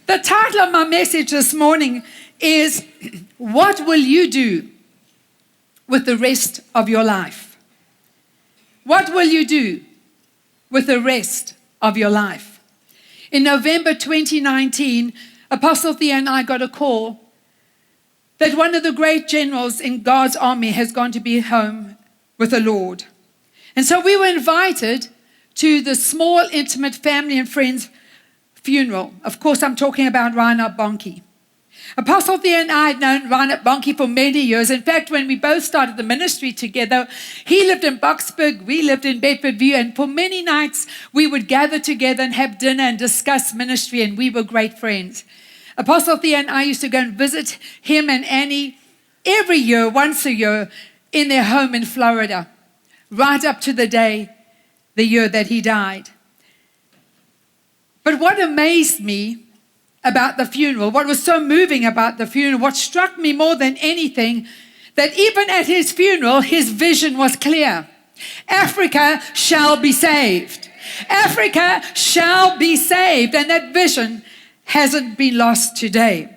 The title of my message this morning is, What Will You Do with the Rest of Your Life? What will you do with the rest of your life? In November 2019, Apostle Diane Nyad got a call that one of the great generals in God's army has gone to be home with the Lord. And so we were invited to the small, intimate family and friends funeral. Of course, I'm talking about Reinhard Bonnke. Apostle Thea and I had known Reinhard Bonnke for many years. In fact, when we both started the ministry together, he lived in Boksburg, we lived in Bedfordview, and for many nights we would gather together and have dinner and discuss ministry, and we were great friends. Apostle Thea and I used to go and visit him and Annie every year, once a year, in their home in Florida, right up to the year that he died. But what amazed me about the funeral, what was so moving about the funeral, what struck me more than anything, that even at his funeral, his vision was clear. Africa shall be saved. Africa shall be saved. And that vision hasn't been lost today.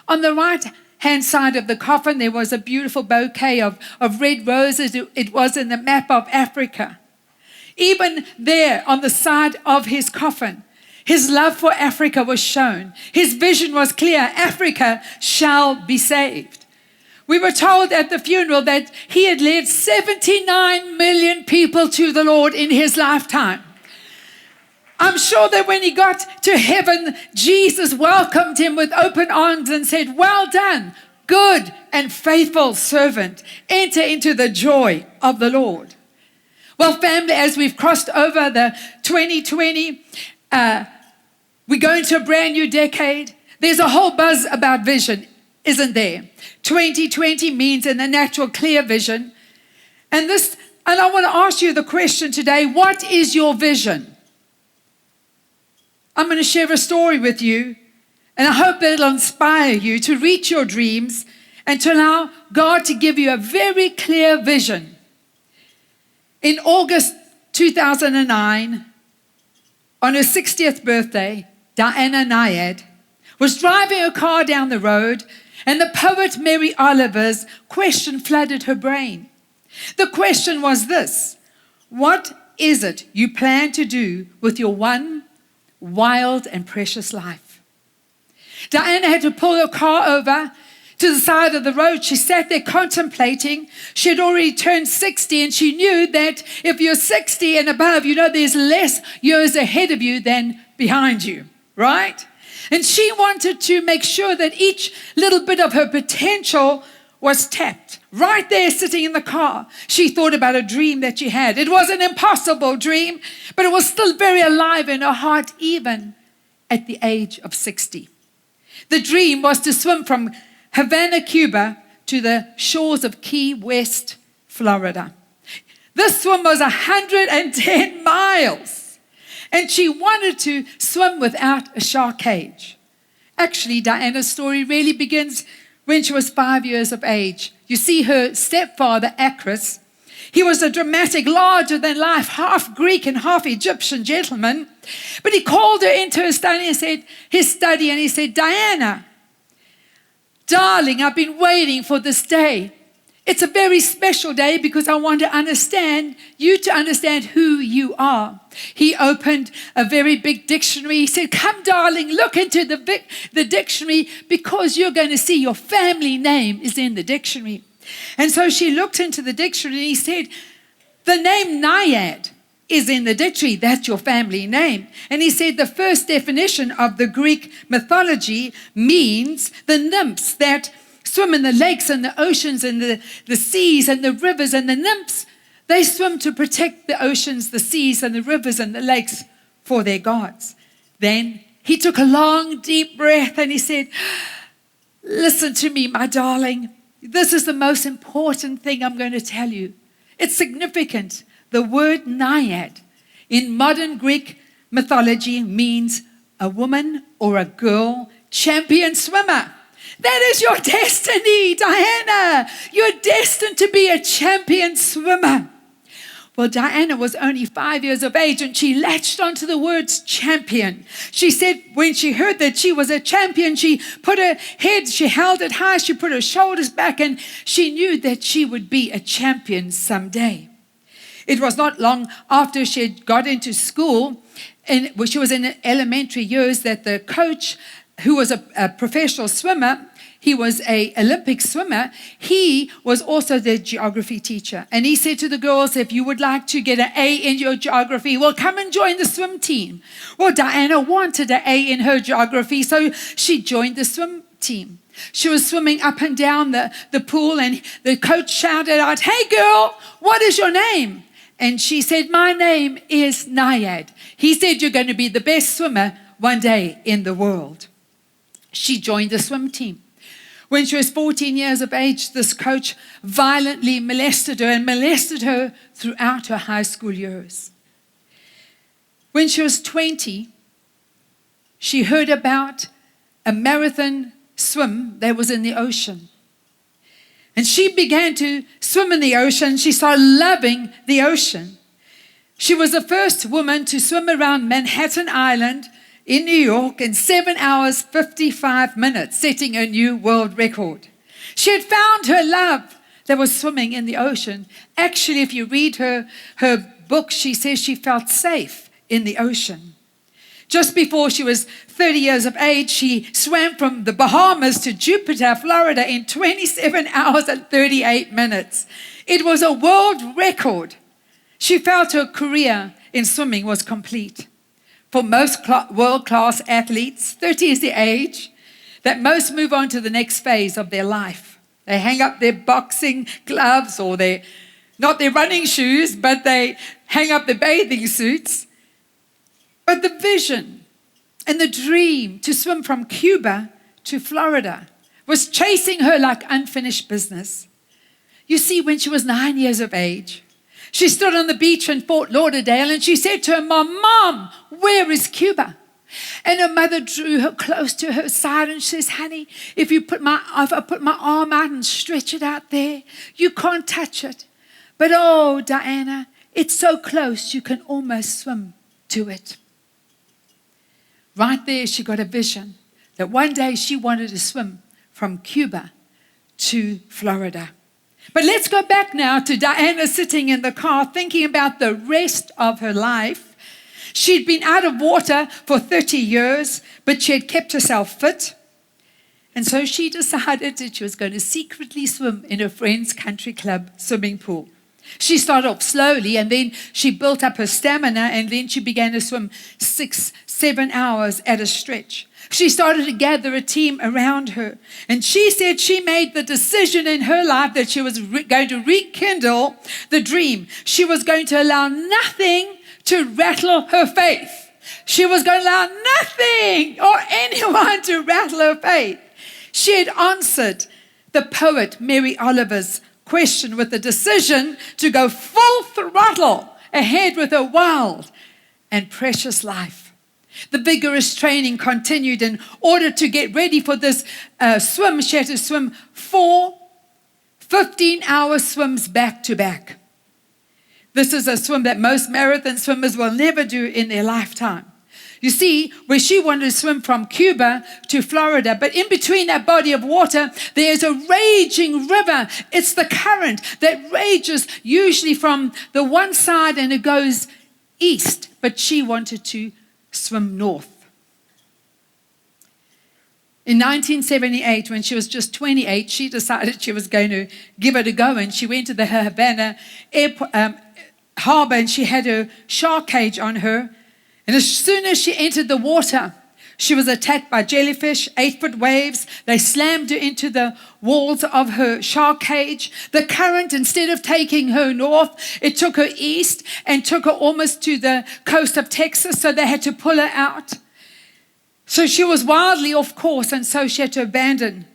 On the right-hand side of the coffin, there was a beautiful bouquet of red roses. It was in the map of Africa. Even there on the side of his coffin, his love for Africa was shown. His vision was clear. Africa shall be saved. We were told at the funeral that he had led 79 million people to the Lord in his lifetime. I'm sure that when he got to heaven, Jesus welcomed him with open arms and said, "Well done, good and faithful servant. Enter into the joy of the Lord." Well, family, as we've crossed over the 2020, we go into a brand new decade. There's a whole buzz about vision, isn't there? 2020 means in the natural clear vision. And I want to ask you the question today, what is your vision? I'm going to share a story with you, and I hope that it'll inspire you to reach your dreams and to allow God to give you a very clear vision. In August 2009, on her 60th birthday, Diane Nyad was driving a car down the road, and the poet Mary Oliver's question flooded her brain. The question was this: what is it you plan to do with your one wild and precious life? Diana had to pull her car over to the side of the road. She sat there contemplating. She had already turned 60, and she knew that if you're 60 and above, there's less years ahead of you than behind you, right? And she wanted to make sure that each little bit of her potential was tapped. Right there, sitting in the car, she thought about a dream that she had. It was an impossible dream, but it was still very alive in her heart, even at the age of 60. The dream was to swim from Havana, Cuba, to the shores of Key West, Florida. This swim was 110 miles, and she wanted to swim without a shark cage. Actually, Diana's story really begins when she was 5 years of age. You see, her stepfather, Akris, he was a dramatic, larger-than-life, half Greek and half Egyptian gentleman, but he called her into his study and he said, "Diana, darling, I've been waiting for this day. It's a very special day because I want to understand who you are." He opened a very big dictionary. He said, "Come, darling, look into the dictionary because you're going to see your family name is in the dictionary." And so she looked into the dictionary and he said, "The name Nyad is in the dictionary. That's your family name." And he said the first definition of the Greek mythology means the nymphs that swim in the lakes and the oceans and the seas and the rivers. And the nymphs, they swim to protect the oceans, the seas and the rivers and the lakes for their gods. Then he took a long, deep breath and he said, "Listen to me, my darling. This is the most important thing I'm going to tell you. It's significant. The word Nyad in modern Greek mythology means a woman or a girl champion swimmer. That is your destiny, Diana. You're destined to be a champion swimmer. Well, Diana was only 5 years of age, and she latched onto the words champion. She said when she heard that she was a champion, she put her head, she held it high, she put her shoulders back, and she knew that she would be a champion someday. It was not long after she had got into school, and when she was in elementary years, that the coach, who was a professional swimmer, he was an Olympic swimmer, he was also the geography teacher. And he said to the girls, if you would like to get an A in your geography, well, come and join the swim team. Well, Diana wanted an A in her geography, so she joined the swim team. She was swimming up and down the pool, and the coach shouted out, "Hey girl, what is your name?" And she said, "My name is Nyad." He said, "You're going to be the best swimmer one day in the world." She joined the swim team. When she was 14 years of age, this coach violently molested her and molested her throughout her high school years. When she was 20, she heard about a marathon swim that was in the ocean. And she began to swim in the ocean. She started loving the ocean. She was the first woman to swim around Manhattan Island in New York in 7 hours, 55 minutes, setting a new world record. She had found her love that was swimming in the ocean. Actually, if you read her book, she says she felt safe in the ocean. Just before she was 30 years of age, she swam from the Bahamas to Jupiter, Florida in 27 hours and 38 minutes. It was a world record. She felt her career in swimming was complete. For most world-class athletes, 30 is the age that most move on to the next phase of their life. They hang up their boxing gloves, or not their running shoes, but they hang up their bathing suits. But the vision and the dream to swim from Cuba to Florida was chasing her like unfinished business. You see, when she was 9 years of age, she stood on the beach in Fort Lauderdale, and she said to her mom, "Mom, where is Cuba?" And her mother drew her close to her side and says, "Honey, if I put my arm out and stretch it out there, you can't touch it. But oh, Diana, it's so close you can almost swim to it." Right there, she got a vision that one day she wanted to swim from Cuba to Florida. But let's go back now to Diana sitting in the car thinking about the rest of her life. She'd been out of water for 30 years, but she had kept herself fit. And so she decided that she was going to secretly swim in her friend's country club swimming pool. She started off slowly, and then she built up her stamina, and then she began to swim 6-7 hours at a stretch. She started to gather a team around her. And she said she made the decision in her life that she was going to rekindle the dream. She was going to allow nothing to rattle her faith. She was going to allow nothing or anyone to rattle her faith. She had answered the poet Mary Oliver's question with the decision to go full throttle ahead with her wild and precious life. The vigorous training continued. In order to get ready for this swim, she had to swim 4 15-hour swims back to back. This is a swim that most marathon swimmers will never do in their lifetime. You see, where she wanted to swim from Cuba to Florida, but in between that body of water, there's a raging river. It's the current that rages usually from the one side and it goes east, but she wanted to swim north. In 1978, when she was just 28, she decided she was going to give it a go, and she went to the Havana harbor, and she had her shark cage on her. And as soon as she entered the water, she was attacked by jellyfish, 8-foot waves. They slammed her into the walls of her shark cage. The current, instead of taking her north, it took her east and took her almost to the coast of Texas, so they had to pull her out. So she was wildly off course, and so she had to abandon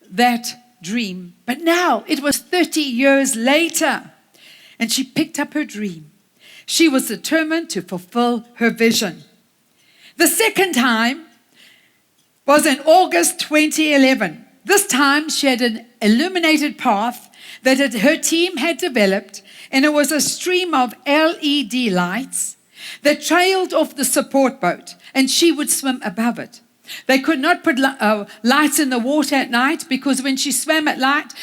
that dream. But now it was 30 years later, and she picked up her dream. She was determined to fulfill her vision. The second time was in August 2011. This time she had an illuminated path that her team had developed, and it was a stream of LED lights that trailed off the support boat, and she would swim above it. They could not put lights in the water at night, because when she swam at night,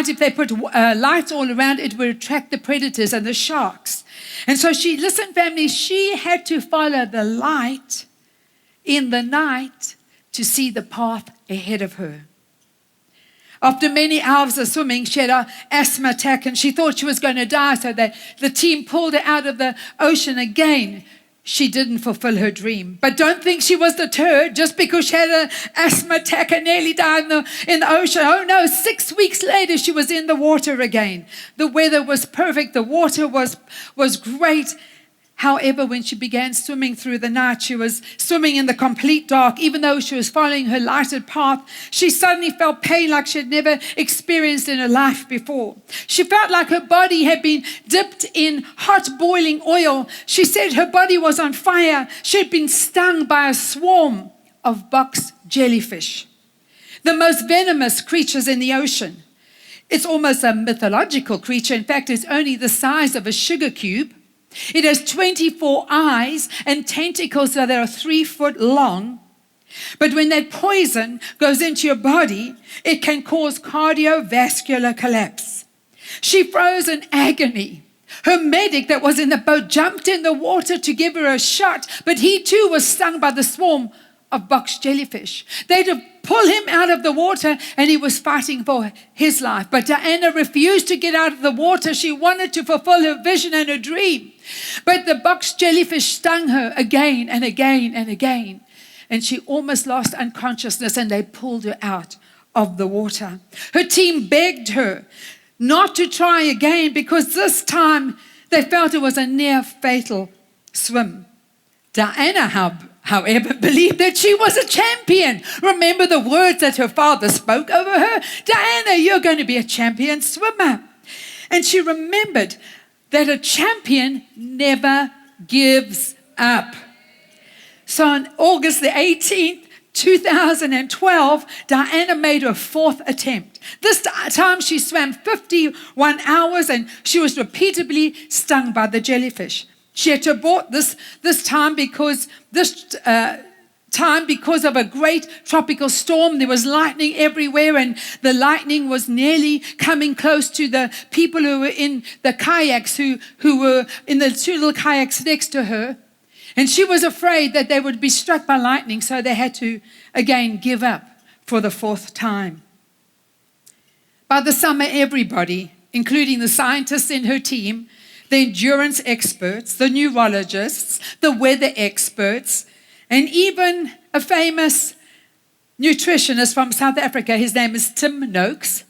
if they put lights all around, it would attract the predators and the sharks. And so listen, family, she had to follow the light in the night to see the path ahead of her. After many hours of swimming, she had an asthma attack and she thought she was going to die, so the team pulled her out of the ocean again. She didn't fulfill her dream. But don't think she was deterred just because she had an asthma attack and nearly died in the ocean. Oh no, 6 weeks later she was in the water again. The weather was perfect. The water was great. However, when she began swimming through the night, she was swimming in the complete dark. Even though she was following her lighted path, she suddenly felt pain like she had never experienced in her life before. She felt like her body had been dipped in hot boiling oil. She said her body was on fire. She had been stung by a swarm of box jellyfish, the most venomous creatures in the ocean. It's almost a mythological creature. In fact, it's only the size of a sugar cube. It has 24 eyes and tentacles that are 3 foot long. But when that poison goes into your body, it can cause cardiovascular collapse. She froze in agony. Her medic that was in the boat jumped in the water to give her a shot, but he too was stung by the swarm of box jellyfish. They'd have pulled him out of the water, and he was fighting for his life. But Diana refused to get out of the water. She wanted to fulfill her vision and her dream. But the box jellyfish stung her again and again and again. And she almost lost unconsciousness, and they pulled her out of the water. Her team begged her not to try again, because this time they felt it was a near fatal swim. Diana, however, believed that she was a champion. Remember the words that her father spoke over her? Diana, you're going to be a champion swimmer. And she remembered that a champion never gives up. So on August the 18th, 2012, Diana made her 4th attempt. This time she swam 51 hours, and she was repeatedly stung by the jellyfish. She had to abort this time because of a great tropical storm. There was lightning everywhere, and the lightning was nearly coming close to the people who were in the kayaks, who were in the 2 little kayaks next to her. And she was afraid that they would be struck by lightning, so they had to again give up for the 4th time. By the summer, everybody, including the scientists in her team, the endurance experts, the neurologists, the weather experts, and even a famous nutritionist from South Africa, his name is Tim Noakes.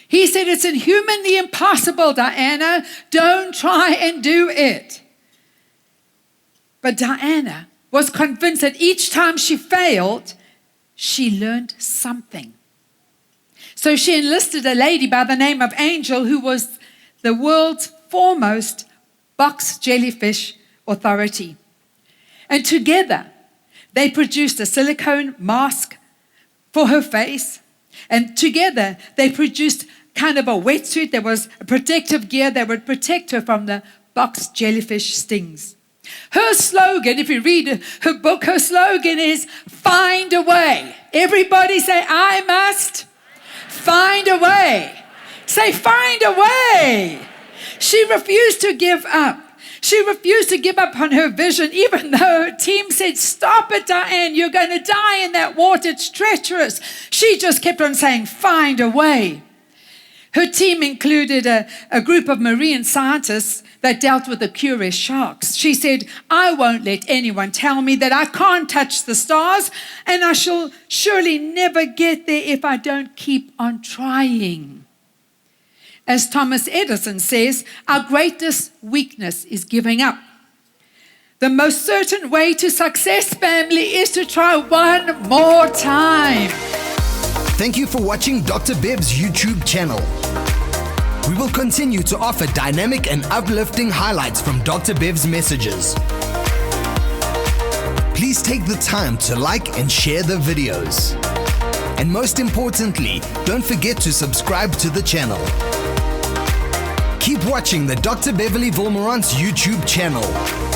He said, it's inhumanly impossible, Diana. Don't try and do it. But Diana was convinced that each time she failed, she learned something. So she enlisted a lady by the name of Angel, who was the world's foremost box jellyfish authority. And together, they produced a silicone mask for her face. And together, they produced kind of a wetsuit. There was a protective gear that would protect her from the box jellyfish stings. Her slogan, if you read her book, her slogan is, find a way. Everybody say, I must find a way. Say, find a way. She refused to give up. She refused to give up on her vision, even though her team said, stop it, Diane, you're going to die in that water, it's treacherous. She just kept on saying, find a way. Her team included a group of marine scientists that dealt with the curious sharks. She said, I won't let anyone tell me that I can't touch the stars, and I shall surely never get there if I don't keep on trying. As Thomas Edison says, our greatest weakness is giving up. The most certain way to success, family, is to try one more time. Thank you for watching Dr. Bev's YouTube channel. We will continue to offer dynamic and uplifting highlights from Dr. Bev's messages. Please take the time to like and share the videos. And most importantly, don't forget to subscribe to the channel. Keep watching the Dr. Beverly Wolmarans YouTube channel.